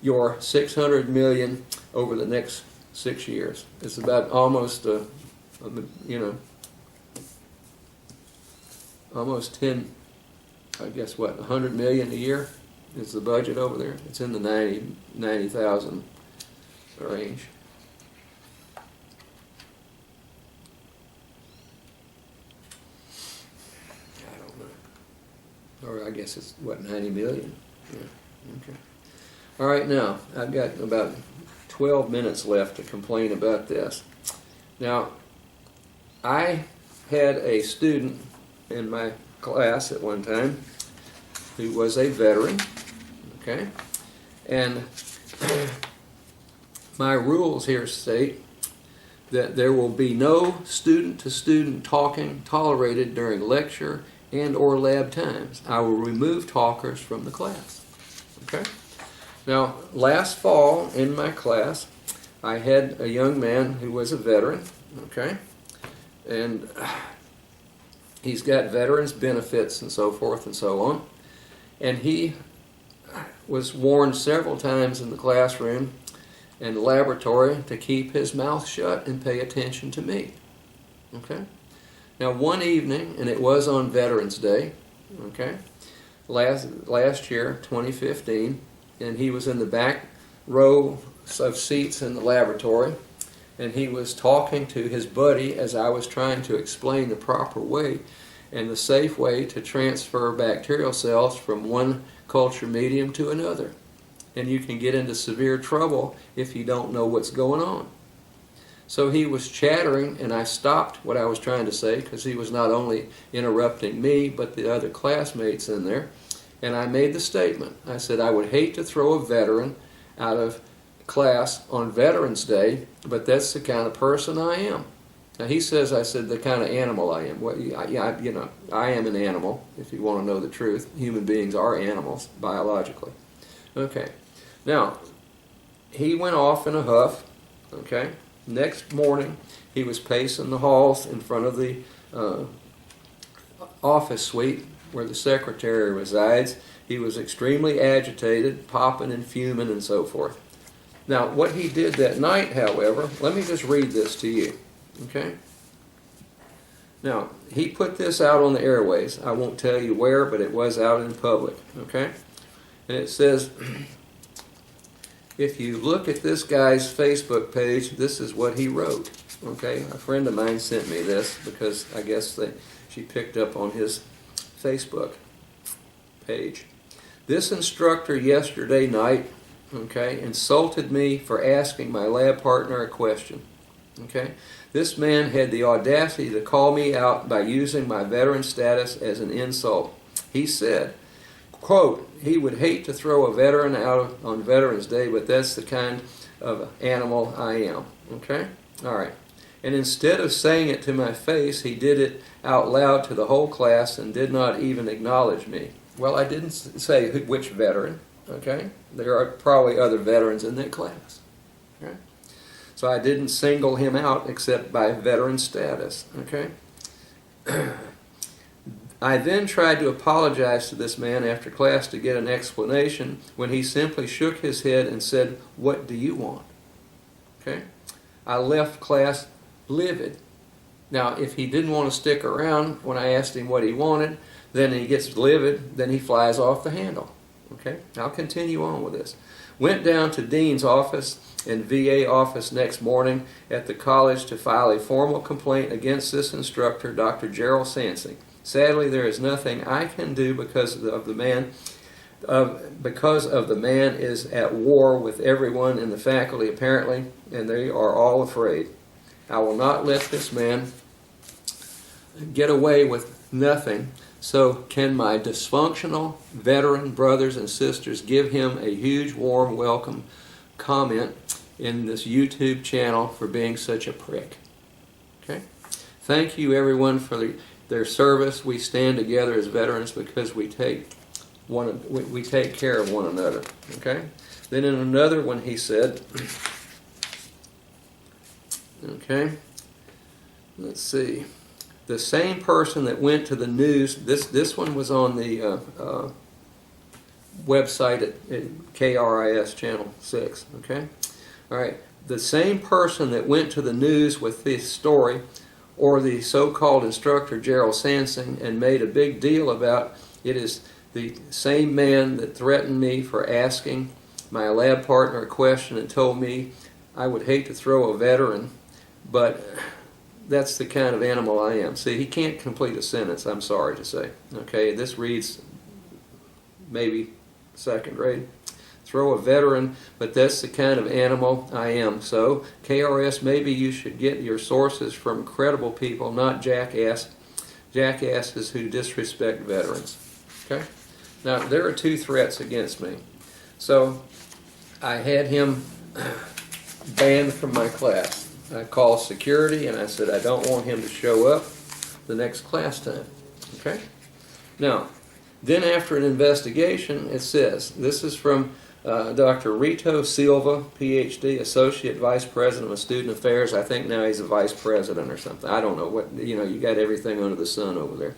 your $600 million over the next 6 years. It's about almost, almost 10, I guess what, 100 million a year is the budget over there. It's in the 90,000 range. I don't know. Or I guess it's, what, 90 million? Yeah, okay. All right, now, I've got about 12 minutes left to complain about this. Now, I had a student in my class at one time who was a veteran, okay? And my rules here state that there will be no student-to-student talking tolerated during lecture and or lab times. I will remove talkers from the class, okay? Now, last fall in my class, I had a young man who was a veteran, okay? And he's got veterans benefits and so forth and so on. And he was warned several times in the classroom and the laboratory to keep his mouth shut and pay attention to me. Okay? Now, one evening, and it was on Veterans Day, okay, last year, 2015, and he was in the back row of seats in the laboratory, and he was talking to his buddy as I was trying to explain the proper way and the safe way to transfer bacterial cells from one culture medium to another. And you can get into severe trouble if you don't know what's going on. So he was chattering, and I stopped what I was trying to say because he was not only interrupting me but the other classmates in there. And I made the statement. I said, I would hate to throw a veteran out of class on Veterans Day, but that's the kind of person I am. Now he says, I said, the kind of animal I am. Well, I am an animal, if you want to know the truth. Human beings are animals, biologically. Okay. Now, he went off in a huff, okay. Next morning, he was pacing the halls in front of the office suite where the secretary resides. He was extremely agitated, popping and fuming and so forth. Now, what he did that night, however, let me just read this to you, okay? Now, he put this out on the airways. I won't tell you where, but it was out in public, okay? And it says, if you look at this guy's Facebook page, this is what he wrote, okay? A friend of mine sent me this because I guess she picked up on his Facebook page. This instructor yesterday night, okay, insulted me for asking my lab partner a question, okay? This man had the audacity to call me out by using my veteran status as an insult. He said, quote, he would hate to throw a veteran out on Veterans Day, but that's the kind of animal I am. Okay? All right. And instead of saying it to my face, he did it out loud to the whole class and did not even acknowledge me. Well, I didn't say which veteran. Okay? There are probably other veterans in that class. Okay? So I didn't single him out except by veteran status. Okay? I then tried to apologize to this man after class to get an explanation when he simply shook his head and said, "What do you want?" Okay? I left class livid. Now, if he didn't want to stick around when I asked him what he wanted, then he gets livid, then he flies off the handle. Okay? I'll continue on with this. Went down to Dean's office and VA office next morning at the college to file a formal complaint against this instructor, Dr. Gerald Sansing. Sadly, there is nothing I can do because of the man is at war with everyone in the faculty apparently, and they are all afraid. I will not let this man get away with nothing. So can my dysfunctional veteran brothers and sisters give him a huge warm welcome comment in this YouTube channel for being such a prick? Okay? Thank you everyone for their service. We stand together as veterans because we take care of one another. Okay? Then in another one he said, okay, let's see, the same person that went to the news, this one was on the website at KRIS Channel 6, okay? All right, the same person that went to the news with this story, or the so-called instructor Gerald Sansing, and made a big deal about it, is the same man that threatened me for asking my lab partner a question and told me I would hate to throw a veteran, but that's the kind of animal I am. See, he can't complete a sentence, I'm sorry to say. Okay, this reads maybe second grade. Throw a veteran, but that's the kind of animal I am. So, KRS, maybe you should get your sources from credible people, not jackasses who disrespect veterans. Okay? Now, there are two threats against me. So, I had him banned from my class. I called security and I said I don't want him to show up the next class time. Okay? Now, then after an investigation, it says, this is from Dr. Rito Silva, PhD, Associate Vice President of Student Affairs. I think now he's a Vice President or something. I don't know what, you got everything under the sun over there.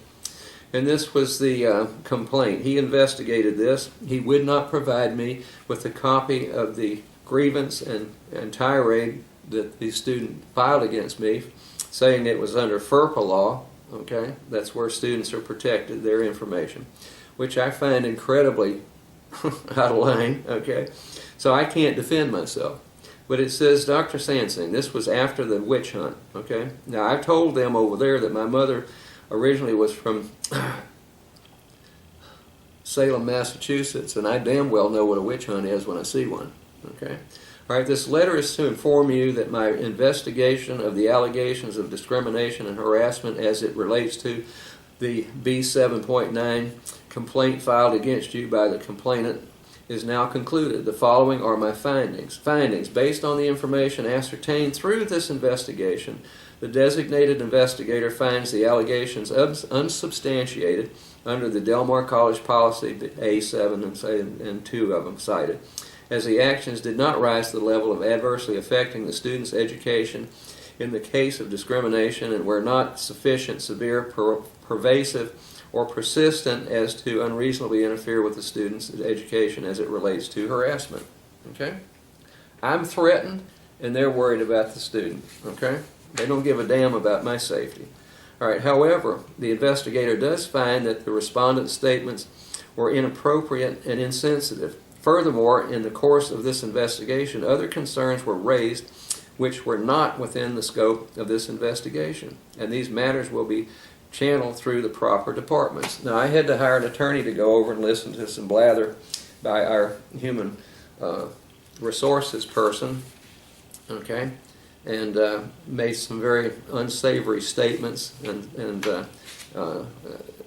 And this was the complaint. He investigated this. He would not provide me with a copy of the grievance and tirade that the student filed against me, saying it was under FERPA law. Okay, that's where students are protected, their information, which I find incredibly out of line. Okay, so I can't defend myself. But it says, Dr. Sansing, this was after the witch hunt. Okay, now I told them over there that my mother originally was from Salem, Massachusetts, and I damn well know what a witch hunt is when I see one. Okay. All right, this letter is to inform you that my investigation of the allegations of discrimination and harassment as it relates to the B7.9 complaint filed against you by the complainant is now concluded. The following are my findings. Findings. Based on the information ascertained through this investigation, the designated investigator finds the allegations unsubstantiated under the Del Mar College policy A7 and 2 of them cited, as the actions did not rise to the level of adversely affecting the student's education in the case of discrimination and were not sufficient, severe, pervasive, or persistent as to unreasonably interfere with the student's education as it relates to harassment. Okay? I'm threatened, and they're worried about the student. Okay? They don't give a damn about my safety. All right. However, the investigator does find that the respondent's statements were inappropriate and insensitive. Furthermore, in the course of this investigation, other concerns were raised which were not within the scope of this investigation, and these matters will be channeled through the proper departments. Now, I had to hire an attorney to go over and listen to some blather by our human resources person, okay, and made some very unsavory statements and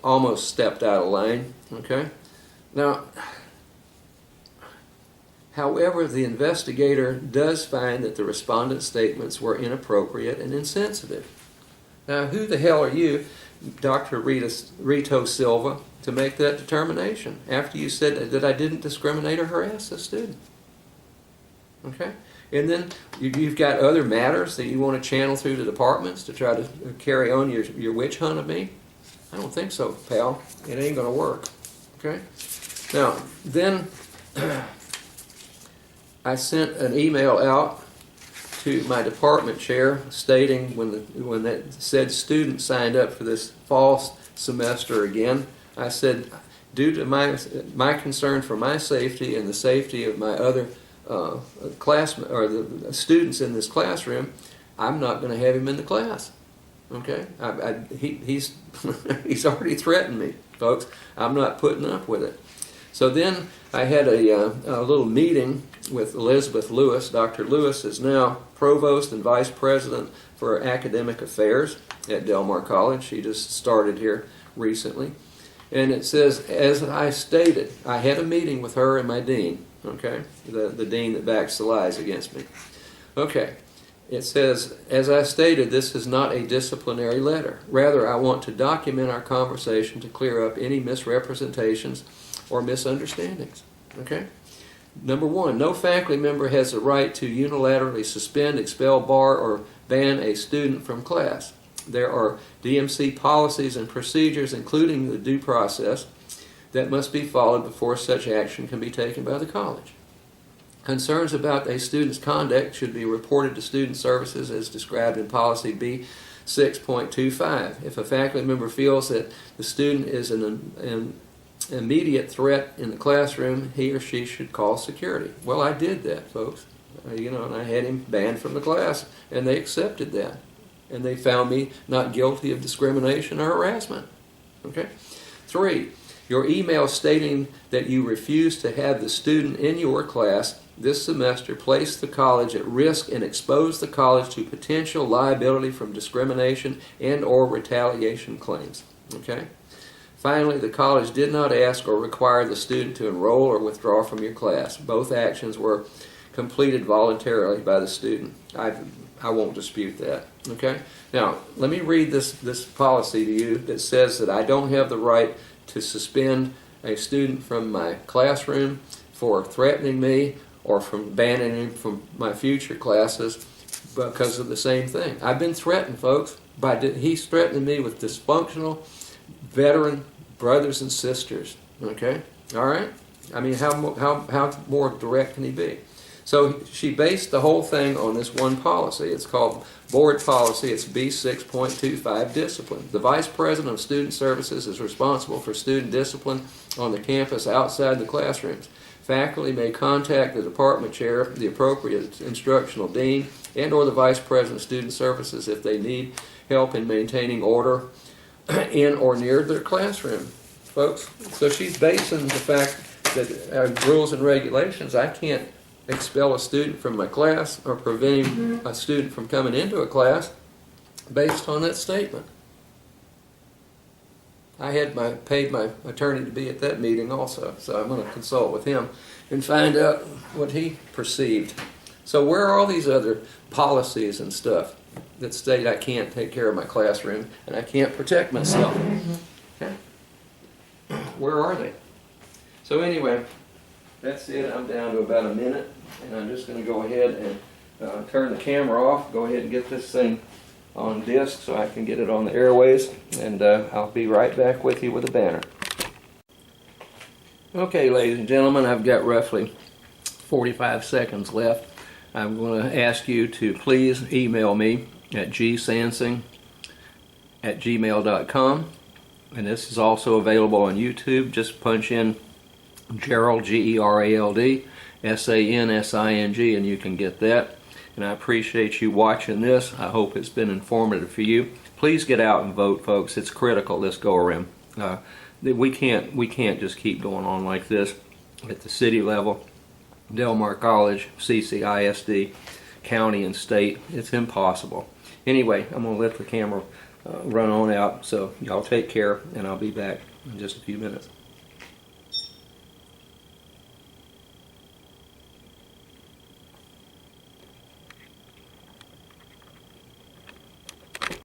almost stepped out of line, okay. Now, however, the investigator does find that the respondent's statements were inappropriate and insensitive. Now, who the hell are you, Dr. Rito Silva, to make that determination after you said that I didn't discriminate or harass a student? Okay? And then you've got other matters that you want to channel through the departments to try to carry on your witch hunt of me? I don't think so, pal. It ain't going to work. Okay? Now, then I sent an email out to my department chair stating when that said student signed up for this fall semester again, I said, due to my concern for my safety and the safety of my other the students in this classroom, I'm not going to have him in the class. Okay, he's he's already threatened me, folks. I'm not putting up with it. So then I had a little meeting with Elizabeth Lewis. Dr. Lewis is now provost and vice president for academic affairs at Del Mar College. She just started here recently. And it says, as I stated, I had a meeting with her and my dean, okay, the dean that backs the lies against me. Okay, it says, as I stated, this is not a disciplinary letter. Rather, I want to document our conversation to clear up any misrepresentations or misunderstandings. Okay? Number one, no faculty member has the right to unilaterally suspend, expel, bar, or ban a student from class. There are DMC policies and procedures, including the due process, that must be followed before such action can be taken by the college. Concerns about a student's conduct should be reported to Student Services as described in Policy B6.25. If a faculty member feels that the student is an immediate threat in the classroom, he or she should call security. Well, I did that, folks. And I had him banned from the class, and they accepted that. And they found me not guilty of discrimination or harassment. Okay? 3, your email stating that you refuse to have the student in your class this semester placed the college at risk and exposed the college to potential liability from discrimination and or retaliation claims. Okay? Finally, the college did not ask or require the student to enroll or withdraw from your class. Both actions were completed voluntarily by the student. I won't dispute that. Okay? Now, let me read this policy to you that says that I don't have the right to suspend a student from my classroom for threatening me or from banning him from my future classes because of the same thing. I've been threatened, folks. He's threatening me with dysfunctional veteran brothers and sisters. Okay? All right? I mean, how more direct can he be? So she based the whole thing on this one policy. It's called board policy. It's B6.25 discipline. The vice president of student services is responsible for student discipline on the campus outside the classrooms. Faculty may contact the department chair, the appropriate instructional dean, and or the vice president of student services if they need help in maintaining order in or near their classroom. Folks, so she's basing the fact that rules and regulations, I can't expel a student from my class or preventing a student from coming into a class based on that statement. I had paid my attorney to be at that meeting also, so I'm going to consult with him and find out what he perceived. So where are all these other policies and stuff that state I can't take care of my classroom and I can't protect myself? Okay. Where are they? So anyway, that's it. I'm down to about a minute, and I'm just going to go ahead and turn the camera off, go ahead and get this thing on disc so I can get it on the airways, and I'll be right back with you with a banner. Okay, ladies and gentlemen, I've got roughly 45 seconds left. I'm going to ask you to please email me at gsansing@gmail.com, and this is also available on YouTube. Just punch in Gerald, Gerald, Sansing, and you can get that. And I appreciate you watching this. I hope it's been informative for you. Please get out and vote, folks. It's critical this go around. We can't just keep going on like this at the city level, Del Mar College, CCISD, county and state. It's impossible. Anyway, I'm going to let the camera run on out. So y'all take care, and I'll be back in just a few minutes.